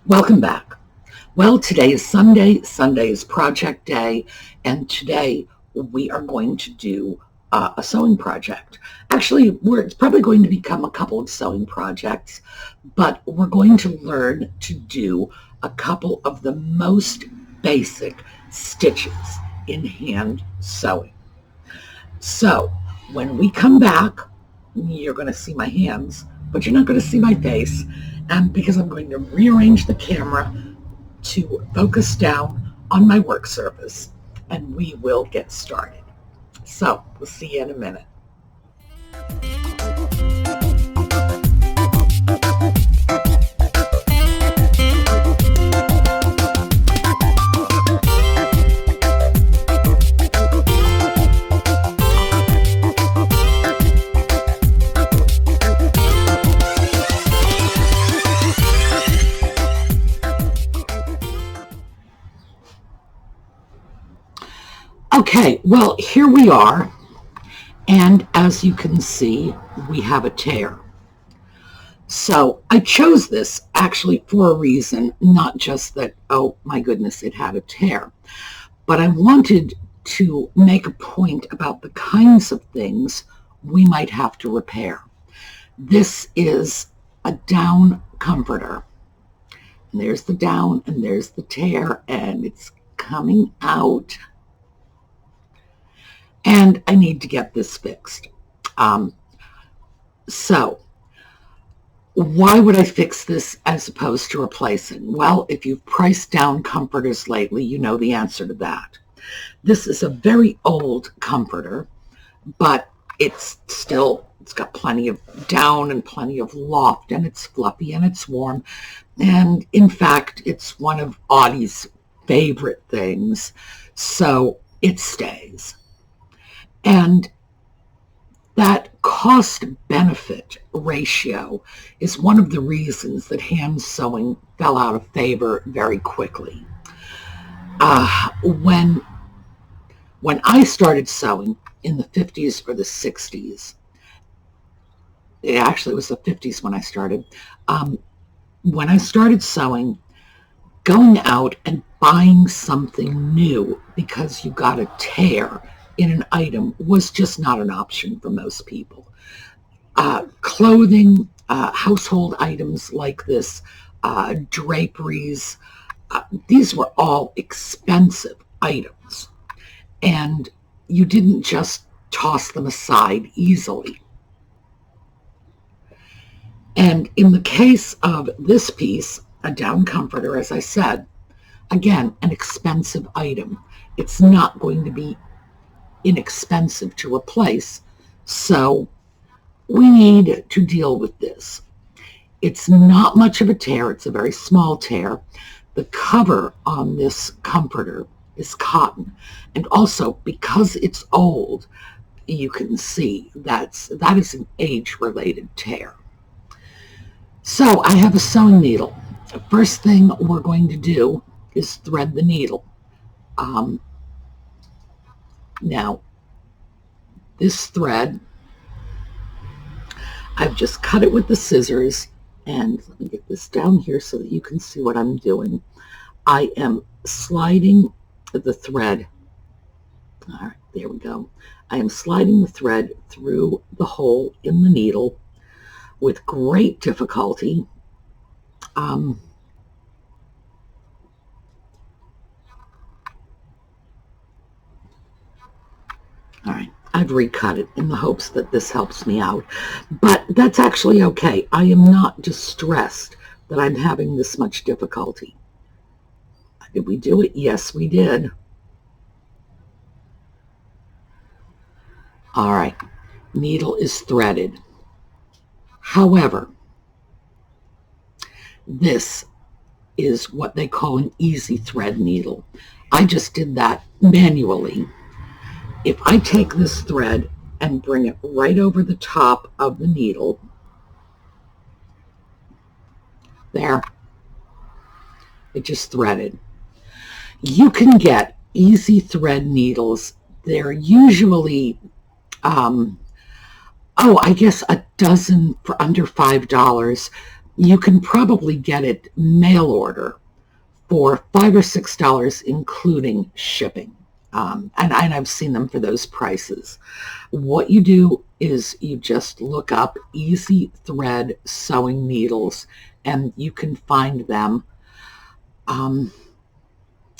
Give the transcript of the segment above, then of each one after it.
Welcome back. Well, today is Sunday. Sunday is project day, and today we are going to do a sewing project. Actually, it's probably going to become a couple of sewing projects, but we're going to learn to do a couple of the most basic stitches in hand sewing. So when we come back, you're going to see my hands, but you're not going to see my face, and because I'm going to rearrange the camera to focus down on my work surface, and we will get started. So we'll see you in a minute. Okay, well, here we are, and as you can see, we have a tear. So I chose this actually for a reason, not just that, oh my goodness, it had a tear, but I wanted to make a point about the kinds of things we might have to repair. This is a down comforter, and there's the down and there's the tear, and it's coming out. And I need to get this fixed. So why would I fix this as opposed to replacing? Well, if you've priced down comforters lately, you know the answer to that. This is a very old comforter, but it's got plenty of down and plenty of loft, and it's fluffy and it's warm. And in fact, it's one of Audie's favorite things, so it stays. And that cost-benefit ratio is one of the reasons that hand sewing fell out of favor very quickly. When I started sewing in the 50s or the 60s, it actually was the 50s when I started. When I started sewing, going out and buying something new because you got a tear in an item was just not an option for most people. Clothing, household items like this, draperies, these were all expensive items, and you didn't just toss them aside easily. And in the case of this piece, a down comforter, as I said, again, an expensive item. It's not going to be inexpensive to replace, so we need to deal with this. It's not much of a tear, it's a very small tear. The cover on this comforter is cotton, and also because it's old, you can see that is an age-related tear. So I have a sewing needle. The first thing we're going to do is thread the needle. Now, this thread, I've just cut it with the scissors, and let me get this down here so that you can see what I'm doing. I am sliding the thread. All right, there we go. I am sliding the thread through the hole in the needle with great difficulty. All right, I've recut it in the hopes that this helps me out, but that's actually okay. I am not distressed that I'm having this much difficulty. Did we do it? Yes, we did. All right, needle is threaded. However, this is what they call an easy thread needle. I just did that manually. If I take this thread and bring it right over the top of the needle, there, it just threaded. You can get easy thread needles. They're usually, I guess a dozen for under $5. You can probably get it mail order for $5 or $6, including shipping. And I've seen them for those prices. What you do is you just look up easy thread sewing needles, and you can find them.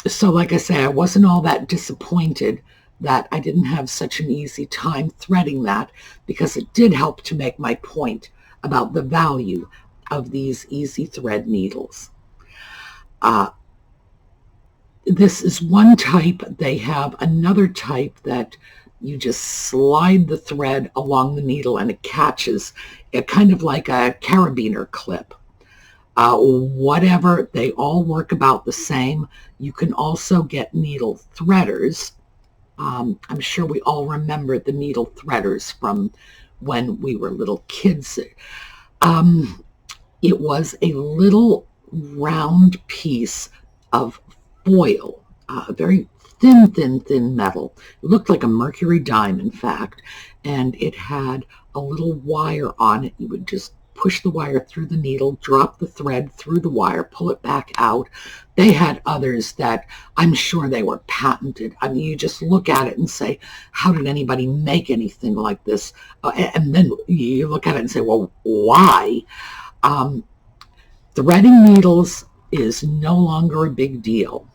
So like I say, I wasn't all that disappointed that I didn't have such an easy time threading that, because it did help to make my point about the value of these easy thread needles. This is one type. They have another type that you just slide the thread along the needle and it catches, kind of like a carabiner clip. Whatever, they all work about the same. You can also get needle threaders. I'm sure we all remember the needle threaders from when we were little kids. It was a little round piece of foil, very thin metal. It looked like a mercury dime, in fact, and it had a little wire on it. You would just push the wire through the needle, drop the thread through the wire, pull it back out. They had others that I'm sure they were patented. I mean, you just look at it and say, how did anybody make anything like this? And then you look at it and say, well, why? Threading needles is no longer a big deal.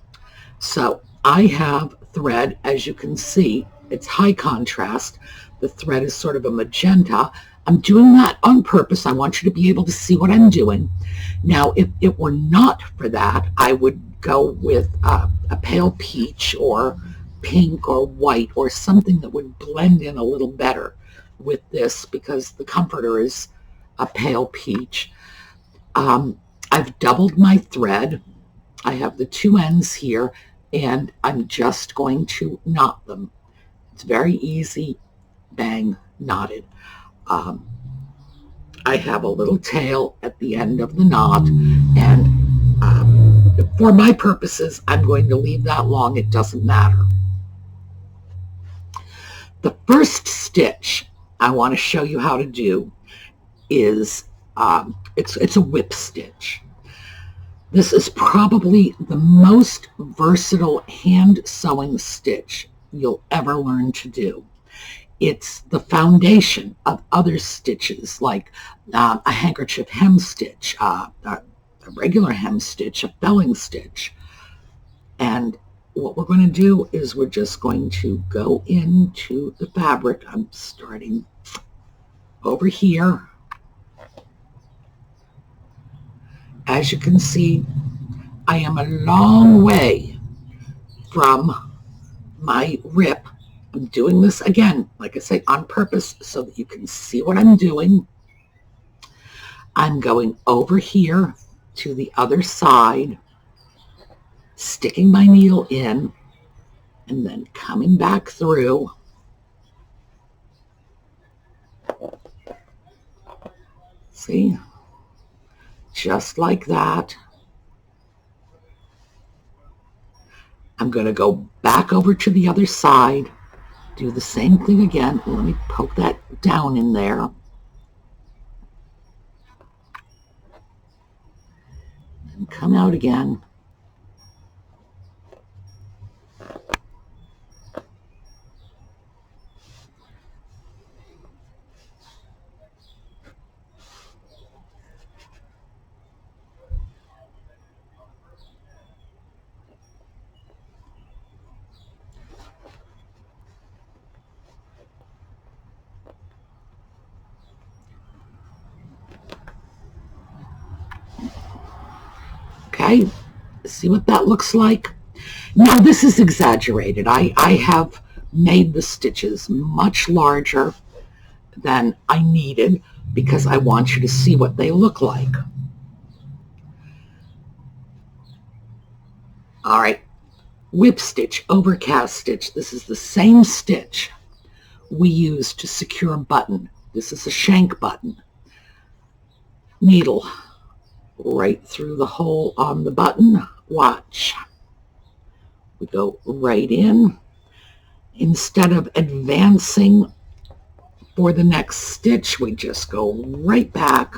So I have thread, as you can see, it's high contrast. The thread is sort of a magenta. I'm doing that on purpose. I want you to be able to see what I'm doing. Now, if it were not for that, I would go with a pale peach or pink or white or something that would blend in a little better with this, because the comforter is a pale peach. I've doubled my thread. I have the two ends here, and I'm just going to knot them. It's very easy. Bang, knotted. I have a little tail at the end of the knot, and for my purposes, I'm going to leave that long. It doesn't matter. The first stitch I want to show you how to do is it's a whip stitch. This is probably the most versatile hand sewing stitch you'll ever learn to do. It's the foundation of other stitches, like a handkerchief hem stitch, a regular hem stitch, a felling stitch. And what we're going to do is we're just going to go into the fabric. I'm starting over here. As you can see, I am a long way from my rip. I'm doing this again, like I say, on purpose so that you can see what I'm doing. I'm going over here to the other side, sticking my needle in, and then coming back through. See? Just like that. I'm going to go back over to the other side, do the same thing again. Let me poke that down in there. And come out again. Okay, see what that looks like? Now this is exaggerated. I have made the stitches much larger than I needed because I want you to see what they look like. All right, whip stitch, overcast stitch. This is the same stitch we use to secure a button. This is a shank button. Needle right through the hole on the button. Watch. We go right in. Instead of advancing for the next stitch, we just go right back.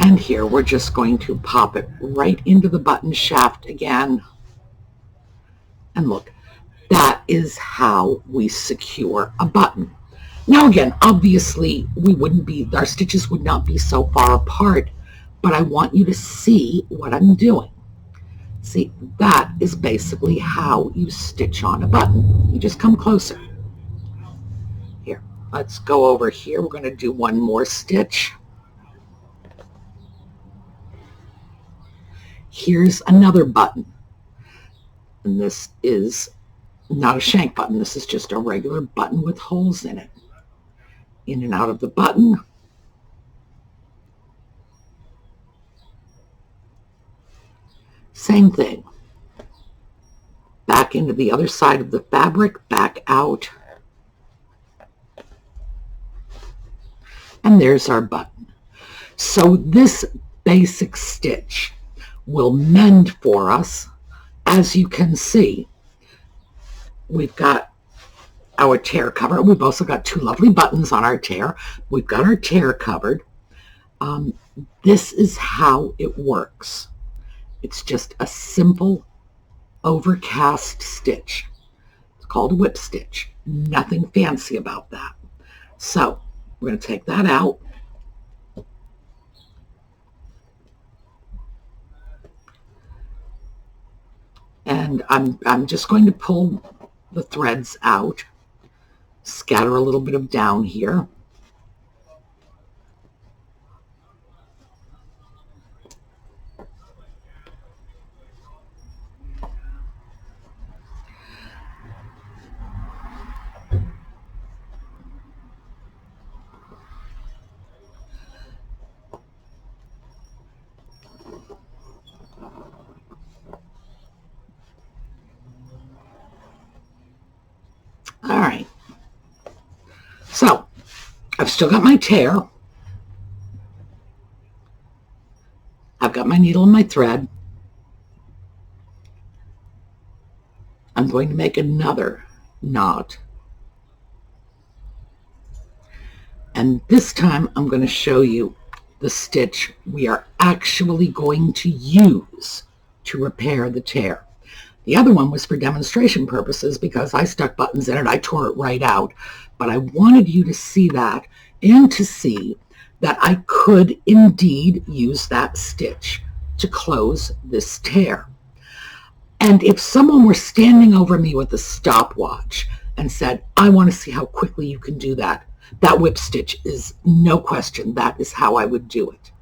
And here we're just going to pop it right into the button shaft again. And look, that is how we secure a button. Now again, obviously our stitches would not be so far apart, but I want you to see what I'm doing. See, that is basically how you stitch on a button. You just come closer. Here, let's go over here. We're going to do one more stitch. Here's another button. And this is not a shank button. This is just a regular button with holes in it. In and out of the button. Same thing. Back into the other side of the fabric, back out. And there's our button. So this basic stitch will mend for us. As you can see, we've got our tear covered. We've also got two lovely buttons on our tear. We've got our tear covered. This is how it works. It's just a simple overcast stitch. It's called a whip stitch. Nothing fancy about that. So we're going to take that out. And I'm just going to pull the threads out, scatter a little bit of down here. All right, so I've still got my tear. I've got my needle and my thread. I'm going to make another knot. And this time I'm going to show you the stitch we are actually going to use to repair the tear. The other one was for demonstration purposes because I stuck buttons in it. I tore it right out. But I wanted you to see that and to see that I could indeed use that stitch to close this tear. And if someone were standing over me with a stopwatch and said, I want to see how quickly you can do that, that whip stitch is no question. That is how I would do it.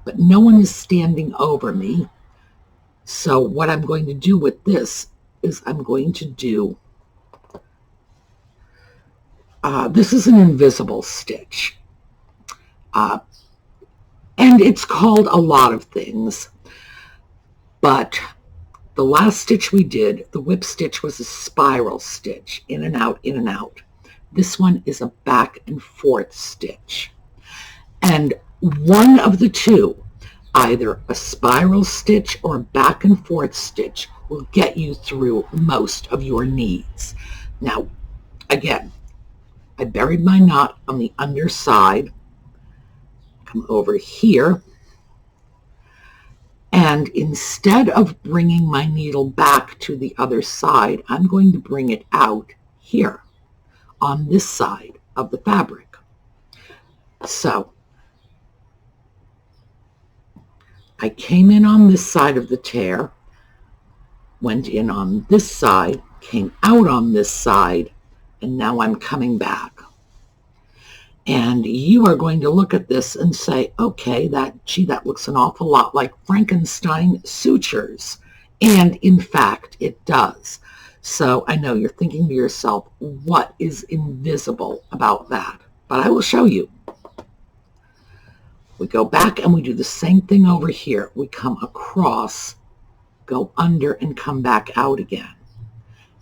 But no one is standing over me. So what I'm going to do with this is I'm going to do, this is an invisible stitch. And it's called a lot of things. But the last stitch we did, the whip stitch, was a spiral stitch, in and out, in and out. This one is a back and forth stitch. And one of the two, either a spiral stitch or a back and forth stitch, will get you through most of your needs. Now, again, I buried my knot on the underside. Come over here. And instead of bringing my needle back to the other side, I'm going to bring it out here on this side of the fabric. So I came in on this side of the tear, went in on this side, came out on this side, and now I'm coming back. And you are going to look at this and say, okay, that looks an awful lot like Frankenstein sutures. And in fact, it does. So I know you're thinking to yourself, what is invisible about that? But I will show you. We go back and we do the same thing over here. We come across, go under, and come back out again.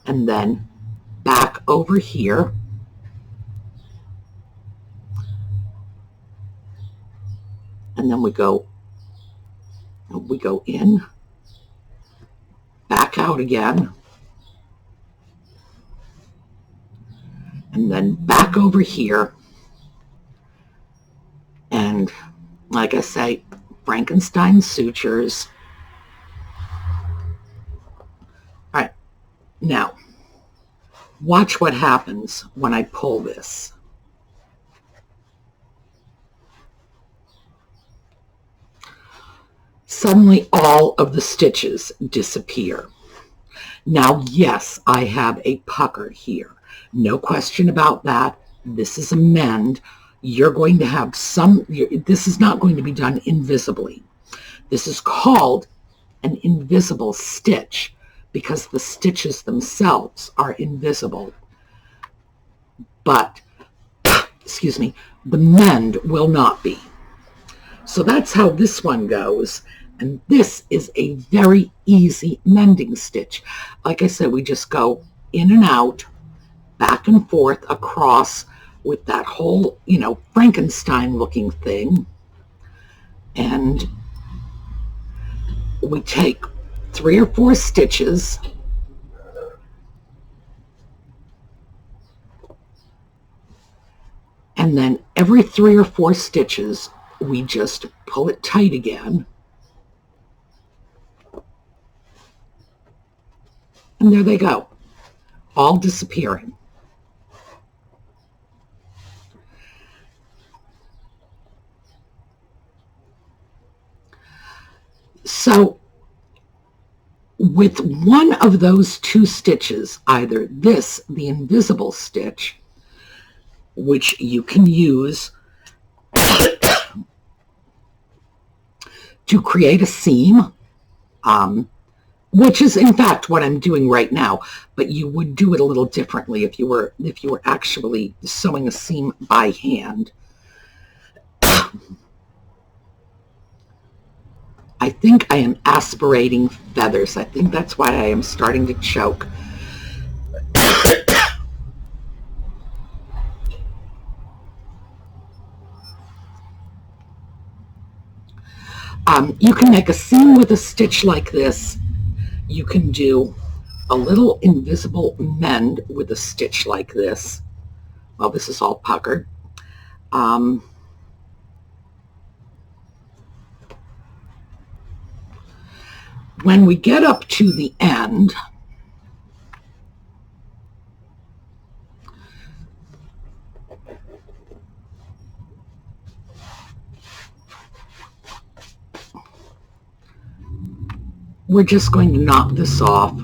And then back over here. And then we go in, back out again, and then back over here. And like I say, Frankenstein sutures. All right, now watch what happens when I pull this. Suddenly all of the stitches disappear. Now, yes, I have a pucker here. No question about that. This is a mend. You're going to have this is not going to be done invisibly. This is called an invisible stitch because the stitches themselves are invisible. But, excuse me, the mend will not be. So that's how this one goes. And this is a very easy mending stitch. Like I said, we just go in and out, back and forth across with that whole, Frankenstein looking thing. And we take 3 or 4 stitches. And then every 3 or 4 stitches, we just pull it tight again. And there they go, all disappearing. So with one of those 2 stitches, either this, the invisible stitch, which you can use to create a seam, which is in fact what I'm doing right now, but you would do it a little differently if you were actually sewing a seam by hand. I think I am aspirating feathers. I think that's why I am starting to choke. You can make a seam with a stitch like this. You can do a little invisible mend with a stitch like this. Well, this is all puckered. When we get up to the end, we're just going to knock this off.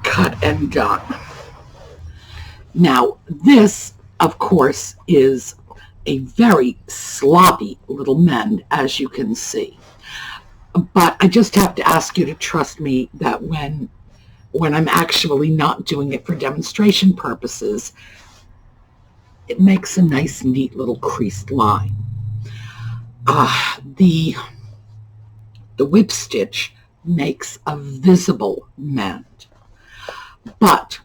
Cut and done. Now, this, of course, is a very sloppy little mend, as you can see. But I just have to ask you to trust me that when I'm actually not doing it for demonstration purposes, it makes a nice, neat little creased line. The whip stitch makes a visible mend. But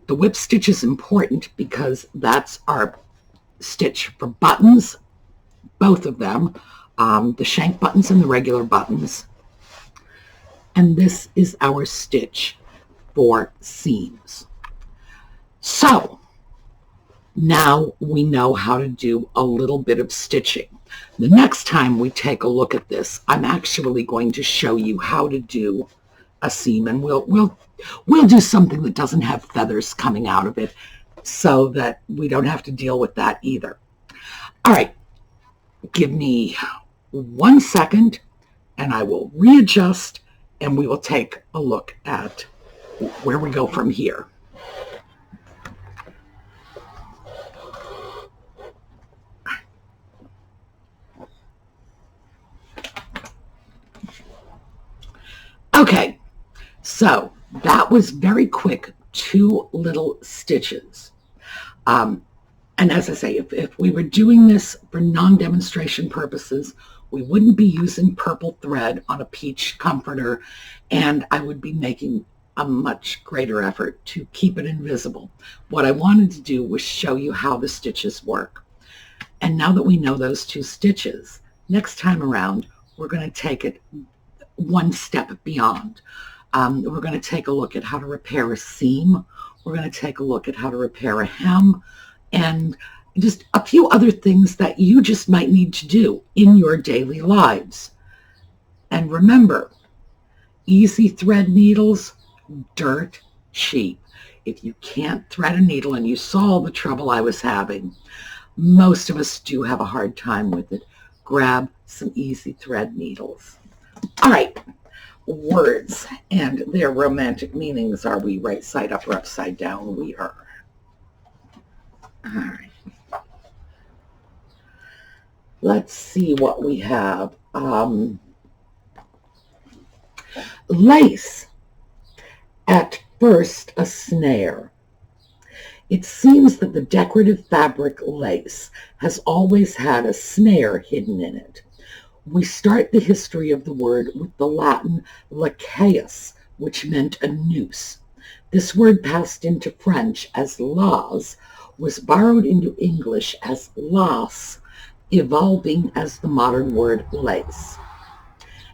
the whip stitch is important because that's our stitch for buttons, both of them, the shank buttons and the regular buttons. And this is our stitch for seams. So now we know how to do a little bit of stitching. The next time we take a look at this, I'm actually going to show you how to do a seam, and we'll do something that doesn't have feathers coming out of it so that we don't have to deal with that either. All right, give me 1 second and I will readjust and we will take a look at where we go from here. Okay, so that was very quick, 2 little stitches. And as I say, if we were doing this for non-demonstration purposes, we wouldn't be using purple thread on a peach comforter, and I would be making a much greater effort to keep it invisible. What I wanted to do was show you how the stitches work. And now that we know those 2 stitches, next time around, we're going to take it 1 step beyond. We're going to take a look at how to repair a seam. We're going to take a look at how to repair a hem, and just a few other things that you just might need to do in your daily lives. And remember, easy thread needles, dirt cheap. If you can't thread a needle, and you saw the trouble I was having, most of us do have a hard time with it. Grab some easy thread needles. All right, words and their romantic meanings. Are we right side up or upside down? We are. All right. Let's see what we have. Lace. At first, a snare. It seems that the decorative fabric lace has always had a snare hidden in it. We start the history of the word with the Latin laceus, which meant a noose. This word passed into French as las, was borrowed into English as las, evolving as the modern word lace.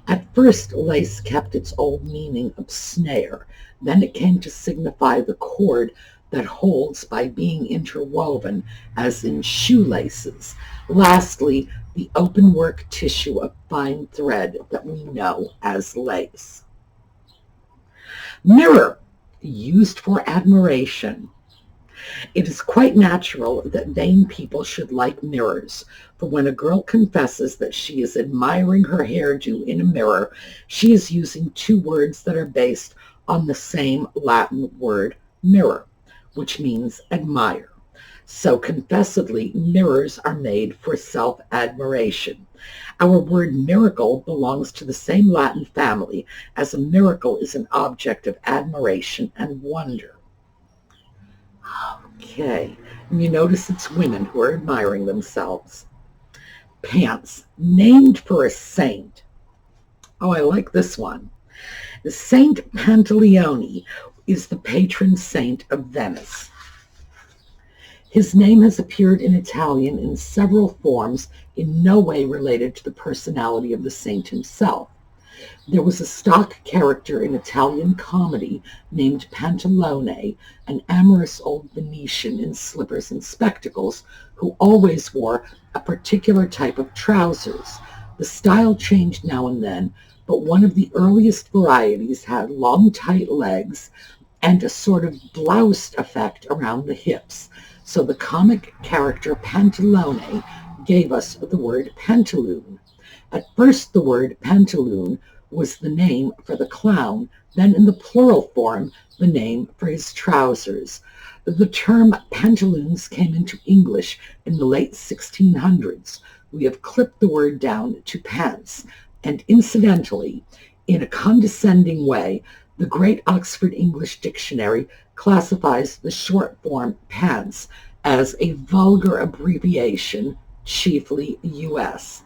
At first, lace kept its old meaning of snare. Then it came to signify the cord that holds by being interwoven, as in shoelaces. Lastly, the open work tissue of fine thread that we know as lace. Mirror, used for admiration. It is quite natural that vain people should like mirrors, for when a girl confesses that she is admiring her hairdo in a mirror, she is using two words that are based on the same Latin word, mirror, which means admire. So confessedly, mirrors are made for self-admiration. Our word miracle belongs to the same Latin family, as a miracle is an object of admiration and wonder. Okay, and you notice it's women who are admiring themselves. Pants, named for a saint. Oh, I like this one. Saint Pantaleone is the patron saint of Venice. His name has appeared in Italian in several forms, in no way related to the personality of the saint himself. There was a stock character in Italian comedy named Pantalone, an amorous old Venetian in slippers and spectacles, who always wore a particular type of trousers. The style changed now and then, but one of the earliest varieties had long, tight legs and a sort of bloused effect around the hips. So the comic character Pantalone gave us the word pantaloon. At first, the word pantaloon was the name for the clown, then in the plural form, the name for his trousers. The term pantaloons came into English in the late 1600s. We have clipped the word down to pants, and incidentally, in a condescending way, the great Oxford English Dictionary classifies the short form pants as a vulgar abbreviation, chiefly US,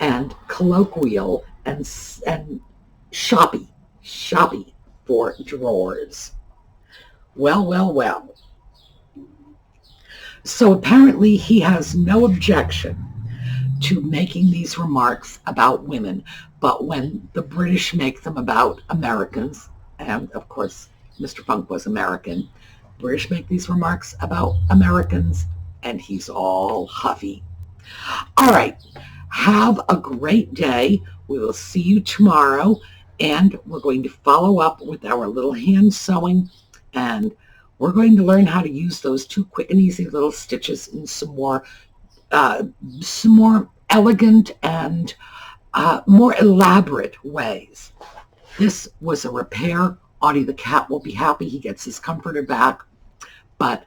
and colloquial and shoppy for drawers. Well. So apparently he has no objection to making these remarks about women, but when the British make them about Americans, and of course Mr. Funk was American, British make these remarks about Americans, and he's all huffy. All right, have a great day. We will see you tomorrow, and we're going to follow up with our little hand sewing, and we're going to learn how to use those two quick and easy little stitches in some more elegant and more elaborate ways. This was a repair. Audie the cat will be happy he gets his comforter back, but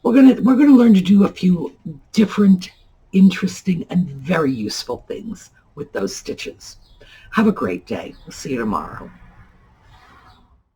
we're gonna learn to do a few different, interesting, and very useful things with those stitches. Have a great day. We'll see you tomorrow.